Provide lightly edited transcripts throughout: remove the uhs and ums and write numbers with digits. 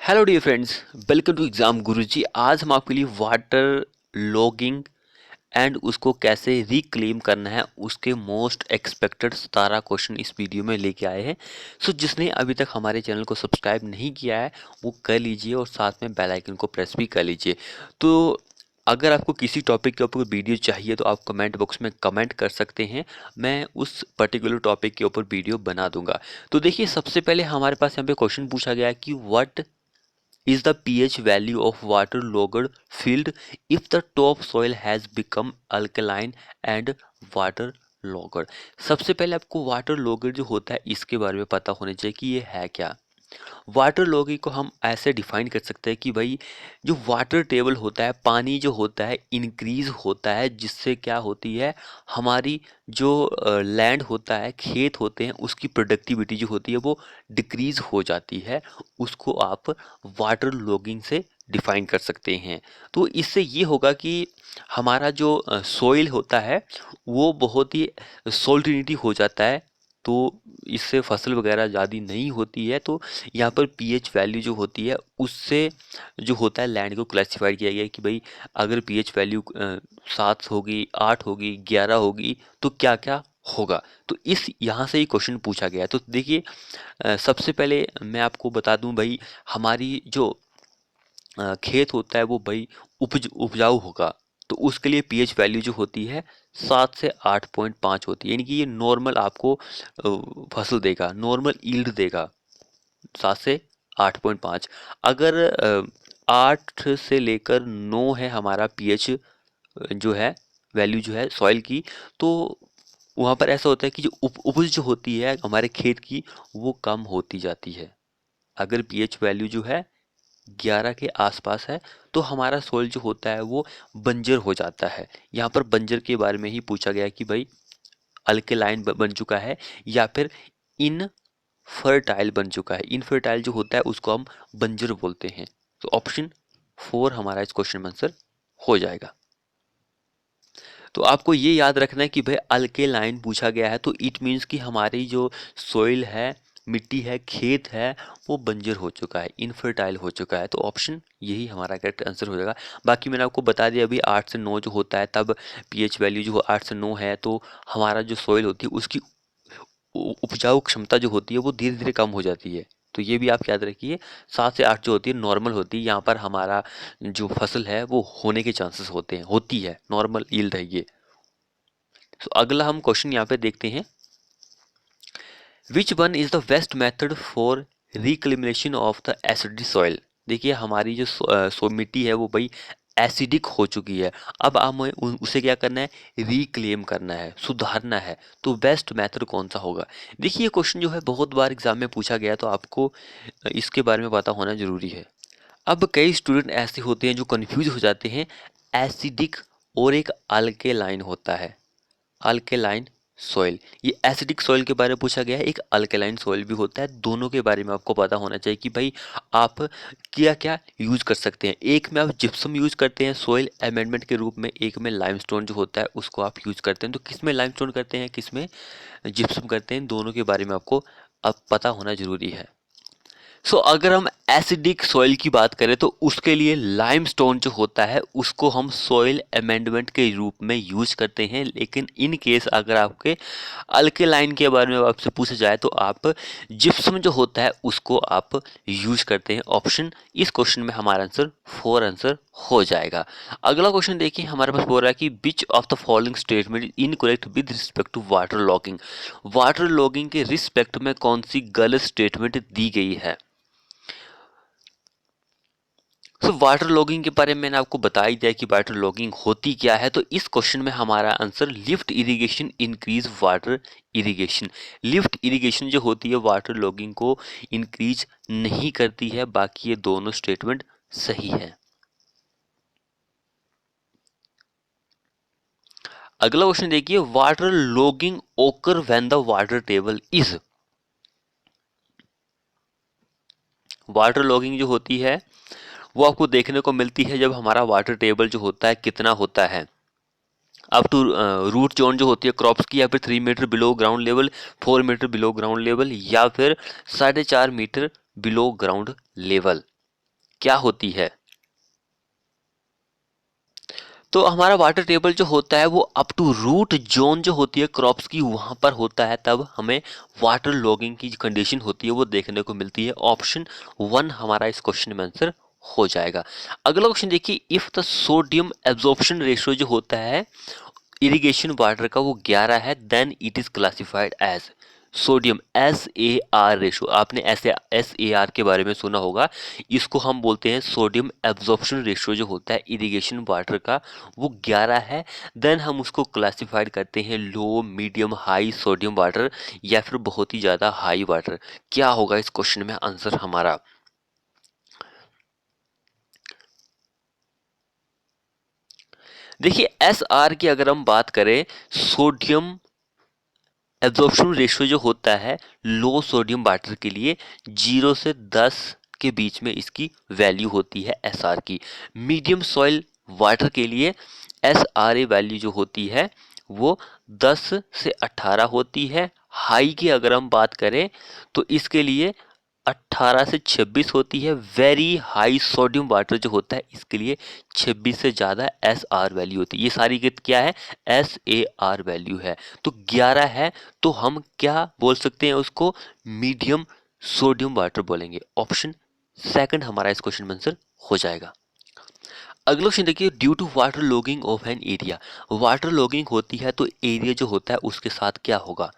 Hello dear friends, welcome to exam Guruji. आज हम आपके लिए वाटर लॉगिंग एंड उसको कैसे रिक्लेम करना है उसके मोस्ट एक्सपेक्टेड 17 क्वेश्चन इस वीडियो में लेके आए हैं। सो जिसने अभी तक हमारे चैनल को सब्सक्राइब नहीं किया है वो कर लीजिए और साथ में बेल आइकन को प्रेस भी कर लीजिए। तो अगर आपको किसी टॉपिक के ऊपर वीडियो चाहिए तो आप कमेंट बॉक्स में कमेंट कर सकते हैं, मैं उस पर्टिकुलर टॉपिक के ऊपर वीडियो बना दूंगा। तो देखिए, सबसे पहले हमारे पास यहाँ पे क्वेश्चन पूछा गया है कि what is the pH value of waterlogged field if the topsoil has become alkaline and waterlogged। सबसे पहले आपको waterlogged जो होता है इसके बारे में पता होना चाहिए कि ये है क्या। वाटर लॉगिंग को हम ऐसे डिफाइन कर सकते हैं कि भाई जो वाटर टेबल होता है, पानी जो होता है इंक्रीज होता है, जिससे क्या होती है हमारी जो लैंड होता है, खेत होते हैं, उसकी प्रोडक्टिविटी जो होती है वो डिक्रीज हो जाती है। उसको आप वाटर लॉगिंग से डिफाइन कर सकते हैं। तो इससे ये होगा कि हमारा जो सोइल होता है वो बहुत ही सोल्टिनिटी हो जाता है, तो इससे फसल वगैरह ज़्यादा नहीं होती है। तो यहाँ पर पीएच वैल्यू जो होती है उससे जो होता है लैंड को क्लासिफाइड किया गया है कि भाई अगर पीएच वैल्यू 7 होगी, 8 होगी, 11 होगी तो क्या क्या होगा। तो इस यहाँ से ही क्वेश्चन पूछा गया है। तो देखिए, सबसे पहले मैं आपको बता दूं भाई, हमारी जो खेत होता है वो भाई उपजाऊ होगा, तो उसके लिए पीएच वैल्यू जो होती है 7 से 8.5 होती है, यानी कि ये नॉर्मल आपको फसल देगा, नॉर्मल यील्ड देगा 7 से 8.5। अगर 8 से लेकर 9 है हमारा पीएच जो है वैल्यू जो है सॉइल की, तो वहाँ पर ऐसा होता है कि जो उपज जो होती है हमारे खेत की वो कम होती जाती है। अगर पीएच वैल्यू जो है 11 के आसपास है तो हमारा सोइल जो होता है वो बंजर हो जाता है। यहाँ पर बंजर के बारे में ही पूछा गया है कि भाई अल्केलाइन बन चुका है या फिर इनफर्टाइल बन चुका है। इनफर्टाइल जो होता है उसको हम बंजर बोलते हैं। तो ऑप्शन 4 हमारा इस क्वेश्चन में आंसर हो जाएगा। तो आपको ये याद रखना है कि भाई अल्केलाइन पूछा गया है तो इट मीन्स कि हमारी जो सोइल है, मिट्टी है, खेत है, वो बंजर हो चुका है, इनफर्टाइल हो चुका है। तो ऑप्शन यही हमारा करेक्ट आंसर हो जाएगा। बाकी मैंने आपको बता दिया अभी 8 से 9 जो होता है तब पीएच वैल्यू जो 8 से 9 है तो हमारा जो सोइल होती है उसकी उपजाऊ क्षमता जो होती है वो धीरे धीरे कम हो जाती है। तो ये भी आप याद रखिए, 7 से 8 जो होती है नॉर्मल होती है, यहाँ पर हमारा जो फसल है वो होने के चांसेस होते हैं, होती है, नॉर्मल यील्ड है ये। तो अगला हम क्वेश्चन यहाँ पे देखते हैं, which one is the best method for reclamation of the acidic soil. देखिए, हमारी जो मिट्टी है वो भाई एसिडिक हो चुकी है, अब हमें उसे क्या करना है, रिक्लेम करना है, सुधारना है। तो बेस्ट मेथड कौन सा होगा। देखिए, ये क्वेश्चन जो है बहुत बार एग्जाम में पूछा गया है तो आपको इसके बारे में पता होना जरूरी है। अब कई स्टूडेंट ऐसे होते हैं जो कंफ्यूज हो जाते हैं, एसिडिक और एक अल्केलाइन होता है, अल्केलाइन सॉइल। ये एसिडिक सॉइल के बारे में पूछा गया है, एक अल्केलाइन सॉइल भी होता है। दोनों के बारे में आपको पता होना चाहिए कि भाई आप क्या क्या यूज कर सकते हैं। एक में आप जिप्सम यूज करते हैं सॉइल अमेंडमेंट के रूप में, एक में लाइमस्टोन जो होता है उसको आप यूज करते हैं। तो किस में लाइमस्टोन करते हैं, किस में जिप्सम करते हैं, दोनों के बारे में आपको अब पता होना जरूरी है। अगर हम एसिडिक सॉइल की बात करें तो उसके लिए लाइमस्टोन जो होता है उसको हम सॉइल अमेंडमेंट के रूप में यूज करते हैं। लेकिन इन केस अगर आपके अल्केलाइन के बारे में आपसे पूछा जाए तो आप जिप्सम जो होता है उसको आप यूज करते हैं। ऑप्शन इस क्वेश्चन में हमारा आंसर 4 आंसर हो जाएगा। अगला क्वेश्चन देखिए, हमारे पास बोल रहा है कि which of the following statement is incorrect with respect to water logging. Water logging के रिस्पेक्ट में कौन सी गलत स्टेटमेंट दी गई है। वाटर लॉगिंग के बारे में मैंने आपको बता ही दिया कि वाटर लॉगिंग होती क्या है। तो इस क्वेश्चन में हमारा answer lift irrigation increase water irrigation. Lift irrigation जो होती है वाटर लॉगिंग को इंक्रीज नहीं करती है। बाकी ये दोनों स्टेटमेंट सही है। अगला क्वेश्चन देखिए, वाटर लॉगिंग ओकर when the water table is. Water logging जो होती है वो आपको देखने को मिलती है जब हमारा वाटर टेबल जो होता है कितना होता है, अप टू रूट जोन जो होती है क्रॉप्स की, या फिर 3 metre below ground level, 4 metre below ground level, या फिर 4.5 मीटर बिलो ग्राउंड लेवल। क्या होती है? तो हमारा वाटर टेबल जो होता है वो अप टू रूट जोन जो होती है क्रॉप्स की वहां पर होता है, तब हमें वाटर लॉगिंग की कंडीशन होती है वो देखने को मिलती है। ऑप्शन 1 हमारा इस क्वेश्चन में आंसर हो जाएगा। अगला क्वेश्चन देखिए, if the sodium absorption ratio जो होता है इरिगेशन वाटर का वो 11 है, then it is classified as sodium SAR ratio. आपने ऐसे SAR के बारे में सुना होगा, इसको हम बोलते हैं सोडियम एब्जॉर्प्शन रेशियो जो होता है इरिगेशन वाटर का वो 11 है, देन हम उसको क्लासिफाइड करते हैं लो, मीडियम, हाई सोडियम वाटर या फिर बहुत ही ज़्यादा हाई वाटर। क्या होगा इस क्वेश्चन में आंसर हमारा? देखिए SR की अगर हम बात करें, सोडियम एब्जॉर्प्शन रेशियो जो होता है लो सोडियम वाटर के लिए 0 से 10 के बीच में इसकी वैल्यू होती है SR की। मीडियम सॉइल वाटर के लिए SRA वैल्यू जो होती है वो 10 से 18 होती है। हाई की अगर हम बात करें तो इसके लिए 18 से 26 होती है। वेरी हाई सोडियम वाटर जो होता है इसके लिए 26 से ज़्यादा SR वैल्यू होती है। ये सारी क्या है? SAR वैल्यू है। तो 11 है, तो हम क्या बोल सकते हैं उसको? मीडियम सोडियम वाटर बोलेंगे। ऑप्शन सेकंड हमारा इस क्वेश्चन में आंसर हो जाएगा। अगला क्वेश्चन देखिए, due to water logging of an area. Water logging होती है तो एरिया जो होता है उसके साथ क्या होगा?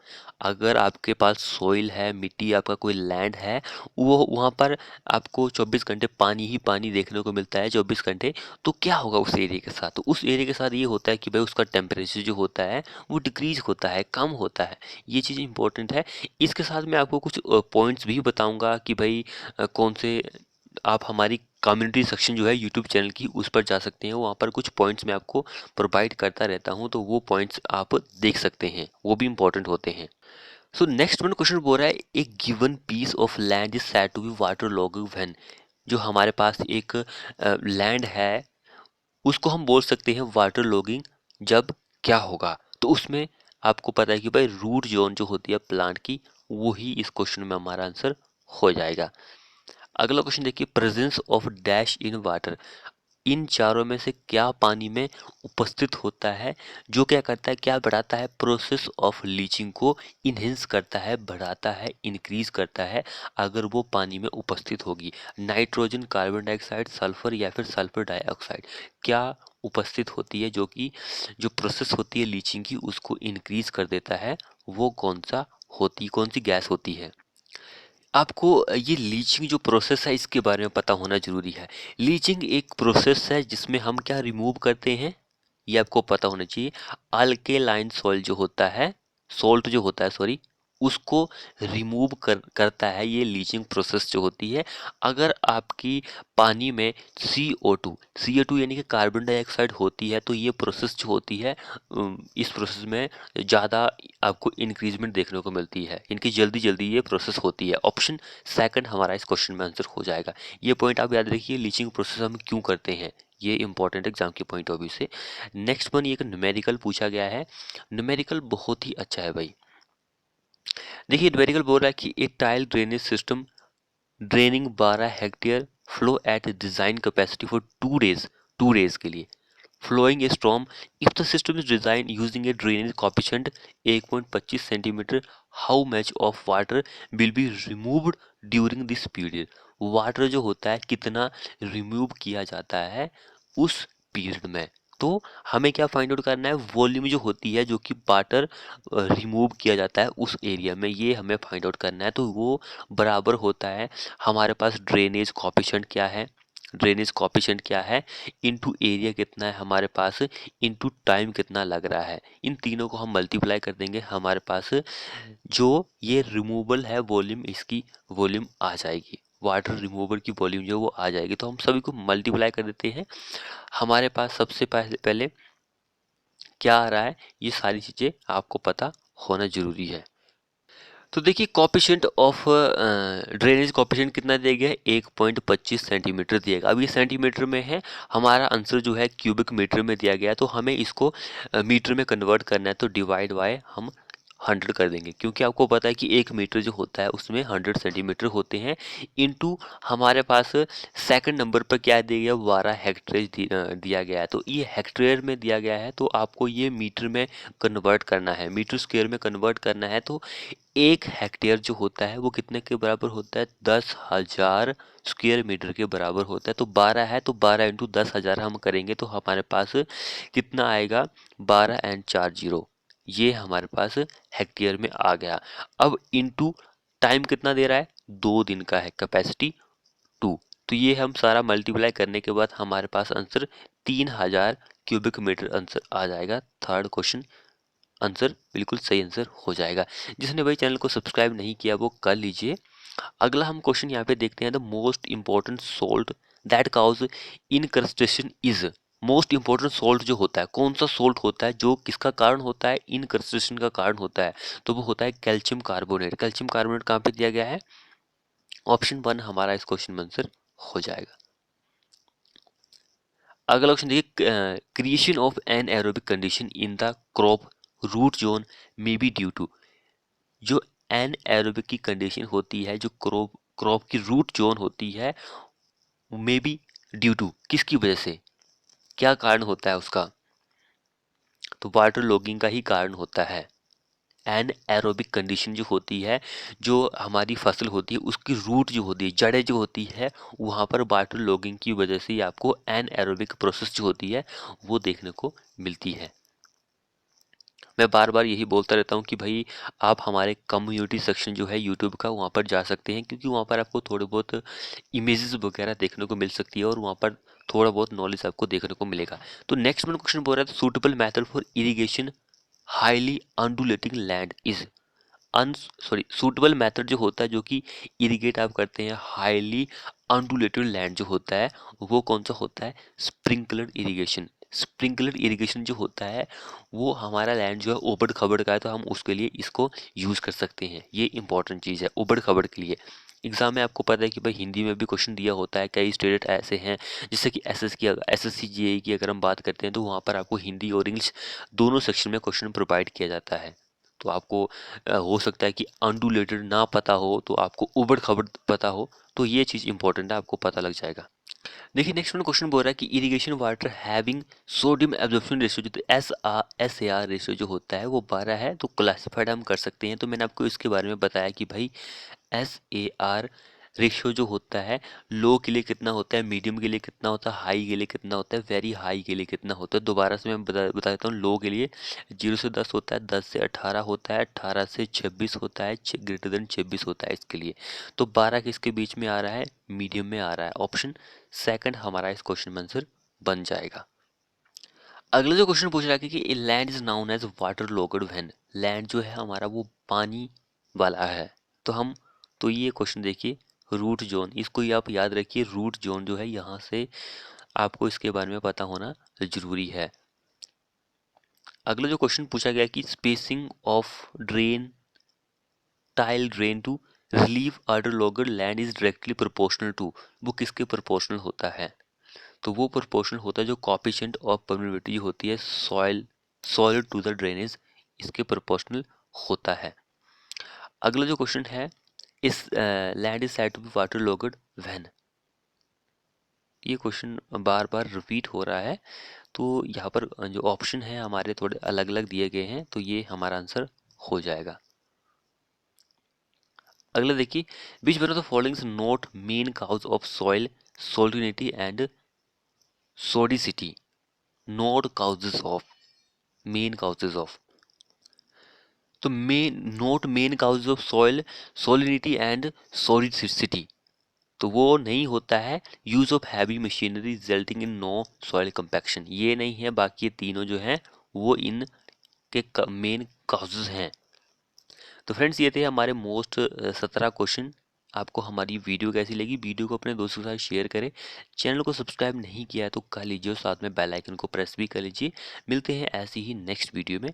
अगर आपके पास सोइल है, मिट्टी, आपका कोई लैंड है, वो वहाँ पर आपको 24 घंटे पानी ही पानी देखने को मिलता है 24 घंटे, तो क्या होगा उस एरिया के साथ? तो उस एरिया के साथ ये होता है कि भाई उसका टेम्परेचर जो होता है वो डिक्रीज होता है, कम होता है। ये चीज़ इंपॉर्टेंट है। इसके साथ मैं आपको कुछ पॉइंट्स भी बताऊंगा कि भाई कौन से, आप हमारी कम्युनिटी सेक्शन जो है यूट्यूब चैनल की उस पर जा सकते हैं, वहाँ पर कुछ पॉइंट्स मैं आपको प्रोवाइड करता रहता हूँ, तो वो पॉइंट्स आप देख सकते हैं, वो भी इंपॉर्टेंट होते हैं। सो नेक्स्ट वन क्वेश्चन बोल रहा है, एक given piece of land is said to be water logged when. जो हमारे पास एक लैंड है उसको हम बोल सकते हैं वाटर लॉगिंग जब क्या होगा? तो उसमें आपको पता है कि भाई रूट जोन जो होती है प्लांट की, वही इस क्वेश्चन में हमारा आंसर हो जाएगा। अगला क्वेश्चन देखिए, presence of dash in water. इन चारों में से क्या पानी में उपस्थित होता है जो क्या करता है, क्या बढ़ाता है? प्रोसेस ऑफ लीचिंग को इनहेंस करता है, बढ़ाता है, इंक्रीज करता है अगर वो पानी में उपस्थित होगी। नाइट्रोजन, कार्बन डाइऑक्साइड, सल्फर या फिर सल्फर डाइऑक्साइड क्या उपस्थित होती है जो कि जो प्रोसेस होती है लीचिंग की उसको इंक्रीज कर देता है? वो कौन सी गैस होती है? आपको ये लीचिंग जो प्रोसेस है इसके बारे में पता होना ज़रूरी है। लीचिंग एक प्रोसेस है जिसमें हम क्या रिमूव करते हैं, ये आपको पता होना चाहिए। अल्केलाइन सॉइल जो होता है, सॉल्ट जो होता है सॉरी, उसको रिमूव करता है ये लीचिंग प्रोसेस जो होती है। अगर आपकी पानी में CO2 यानी कि कार्बन डाइऑक्साइड होती है तो ये प्रोसेस जो होती है इस प्रोसेस में ज़्यादा आपको इंक्रीजमेंट देखने को मिलती है, इनकी जल्दी जल्दी ये प्रोसेस होती है। ऑप्शन सेकंड हमारा इस क्वेश्चन में आंसर हो जाएगा। ये पॉइंट आप याद रखिए, लीचिंग प्रोसेस हम क्यों करते हैं, ये इंपॉर्टेंट एग्जाम के पॉइंट ऑफ व्यू से। नेक्स्ट वन, ये एक न्यूमेरिकल पूछा गया है। न्यूमेरिकल बहुत ही अच्छा है भाई। देखिए न्यूमेरिकल बोल रहा है कि एक tile drainage system draining 12 hectare flow at design capacity for 2 days के लिए flowing a storm. If the system is designed using a drainage coefficient 1.25 centimeter, how much of water will be removed during this period? Water जो होता है कितना remove किया जाता है उस पीरियड में। तो हमें क्या फाइंड आउट करना है? वॉल्यूम जो होती है जो कि वाटर रिमूव किया जाता है उस एरिया में, ये हमें फाइंड आउट करना है। तो वो बराबर होता है हमारे पास ड्रेनेज कॉफिशेंट क्या है, ड्रेनेज कॉफिशेंट क्या है, इनटू एरिया कितना है हमारे पास, इनटू टाइम कितना लग रहा है। इन तीनों को हम मल्टीप्लाई कर देंगे, हमारे पास जो ये रिमूवल है वॉल्यूम, इसकी वॉल्यूम आ जाएगी, वाटर रिमूवल की वॉल्यूम जो वो आ जाएगी। तो हम सभी को मल्टीप्लाई कर देते हैं। हमारे पास सबसे पहले क्या आ रहा है, ये सारी चीज़ें आपको पता होना जरूरी है। तो देखिए कॉफिशिएंट ऑफ ड्रेनेज कॉफिशिएंट कितना दिया गया है? 1.25 सेंटीमीटर दिया गया। अब ये सेंटीमीटर में है, हमारा आंसर जो है क्यूबिक मीटर में दिया गया है, तो हमें इसको मीटर में कन्वर्ट करना है। तो डिवाइड बाय हम 100 कर देंगे, क्योंकि आपको पता है कि 1 मीटर जो होता है उसमें 100 सेंटीमीटर होते हैं। इनटू हमारे पास सेकंड नंबर पर क्या दिया गया, 12 हेक्टेयर दिया गया है। तो ये हेक्टेयर में दिया गया है, तो आपको ये मीटर में कन्वर्ट करना है, मीटर स्क्वायर में कन्वर्ट करना है। तो 1 हेक्टेयर जो होता है वो कितने के बराबर होता है, 10,000 स्क्वायर मीटर के बराबर होता है। तो 12 है, तो 12 इंटू 10,000 हम करेंगे तो हमारे पास कितना आएगा, 12 एंड 4 जीरो, ये हमारे पास हेक्टेयर में आ गया। अब इनटू टाइम कितना दे रहा है, 2 दिन का है, कैपेसिटी 2। तो ये हम सारा मल्टीप्लाई करने के बाद हमारे पास आंसर 3,000 क्यूबिक मीटर आंसर आ जाएगा। थर्ड क्वेश्चन आंसर बिल्कुल सही आंसर हो जाएगा। जिसने भाई चैनल को सब्सक्राइब नहीं किया वो कर लीजिए। अगला हम क्वेश्चन यहाँ पे देखते हैं, the most important salt that cause incrustation is. Most important salt जो होता है, कौन सा सोल्ट होता है जो किसका कारण होता है, इनक्रस्टेशन का कारण होता है, तो वो होता है कैल्शियम कार्बोनेट। कैल्शियम कार्बोनेट कहाँ पे दिया गया है, ऑप्शन 1 हमारा इस क्वेश्चन में आंसर हो जाएगा। अगला क्वेश्चन देखिए, creation of anaerobic condition in the crop root zone may be due to. जो एन एरोबिक की कंडीशन होती है, जो क्रॉप की रूट जोन होती है, मे बी ड्यू टू, किसकी वजह से, क्या कारण होता है उसका, तो वाटर लॉगिंग का ही कारण होता है। एन एरोबिक कंडीशन जो होती है, जो हमारी फसल होती है उसकी रूट जो होती है, जड़ें जो होती है, वहाँ पर वाटर लॉगिंग की वजह से ही आपको एन एरोबिक प्रोसेस जो होती है वो देखने को मिलती है। मैं बार बार यही बोलता रहता हूँ कि भाई आप हमारे कम्युनिटी सेक्शन जो है यूट्यूब का, वहाँ पर जा सकते हैं, क्योंकि वहाँ पर आपको थोड़े बहुत इमेजेस वगैरह देखने को मिल सकती है और वहाँ पर थोड़ा बहुत नॉलेज आपको देखने को मिलेगा। तो नेक्स्ट में क्वेश्चन बोल रहा है, suitable method for irrigation highly undulating land is. Suitable method जो होता है जो कि इरिगेट आप करते हैं हाईली अंडुलेटेड लैंड जो होता है, वो कौन सा होता है, स्प्रिंकलर इरिगेशन। स्प्रिंकलर इरिगेशन जो होता है वो हमारा लैंड जो है उबड़ खबड़ का है, तो हम उसके लिए इसको यूज़ कर सकते हैं। ये इंपॉर्टेंट चीज़ है उबड़ खबड़ के लिए। एग्जाम में आपको पता है कि भाई हिंदी में भी क्वेश्चन दिया होता है, कई स्टेट ऐसे हैं जैसे कि एसएससी जीए की अगर हम बात करते हैं तो वहाँ पर आपको हिंदी और इंग्लिश दोनों सेक्शन में क्वेश्चन प्रोवाइड किया जाता है। तो आपको हो सकता है कि अनडुलेटेड ना पता हो तो आपको उबड़ खबड़ पता हो, तो ये चीज़ इंपॉर्टेंट है, आपको पता लग जाएगा। देखिए नेक्स्ट में क्वेश्चन बोल रहा है कि irrigation water having sodium absorption ratio, जो एस ए आर रेशियो जो होता है वो 12 है, तो क्लासिफाइड हम कर सकते हैं। तो मैंने आपको इसके बारे में बताया कि भाई एस ए आर रेशियो जो होता है, लो के लिए कितना होता है, मीडियम के लिए कितना होता है, हाई के लिए कितना होता है, वेरी हाई के लिए कितना होता है। दोबारा से मैं बता देता हूँ, लो के लिए 0 से 10 होता है, 10 से 18 होता है, 18 से 26 होता है, ग्रेटर देन 26 होता है इसके लिए। तो 12 किसके बीच में आ रहा है, मीडियम में आ रहा है। ऑप्शन सेकंड हमारा इस क्वेश्चन में आंसर बन जाएगा। अगला जो क्वेश्चन पूछ रहा है कि land is known as water logged when. Land जो है हमारा वो पानी वाला है। तो हम, तो ये क्वेश्चन देखिए, रूट जोन, इसको ही आप याद रखिए, रूट जोन जो है यहाँ से आपको इसके बारे में पता होना जरूरी है। अगला जो क्वेश्चन पूछा गया कि spacing of drain tile drain to relieve water logged land is directly proportional to, वो किसके प्रोपोर्शनल होता है, तो वो प्रोपोर्शनल होता है जो कॉफिशिएंट ऑफ परमेबिलिटी होती है सॉइल टू द ड्रेनेज, इसके प्रोपोर्शनल होता है। अगला जो क्वेश्चन है, this land is said to be water logged when. ये क्वेश्चन बार बार रिपीट हो रहा है, तो यहाँ पर जो ऑप्शन है हमारे थोड़े अलग अलग दिए गए हैं, तो ये हमारा आंसर हो जाएगा। अगला देखिए, which one of the following is not main cause of soil salinity and sodicity, not causes of, main causes of. तो main cause of soil salinity and sodicity, तो वो नहीं होता है use of heavy machinery resulting in no soil compaction, ये नहीं है। बाकी ये तीनों जो हैं वो इन के मेन काउजेस हैं। तो फ्रेंड्स ये थे हमारे मोस्ट 17 क्वेश्चन। आपको हमारी वीडियो कैसी लगी, वीडियो को अपने दोस्तों के साथ शेयर करें। चैनल को सब्सक्राइब नहीं किया है तो कर लीजिए और साथ में बेल आइकन को प्रेस भी कर लीजिए। मिलते हैं ऐसी ही नेक्स्ट वीडियो में।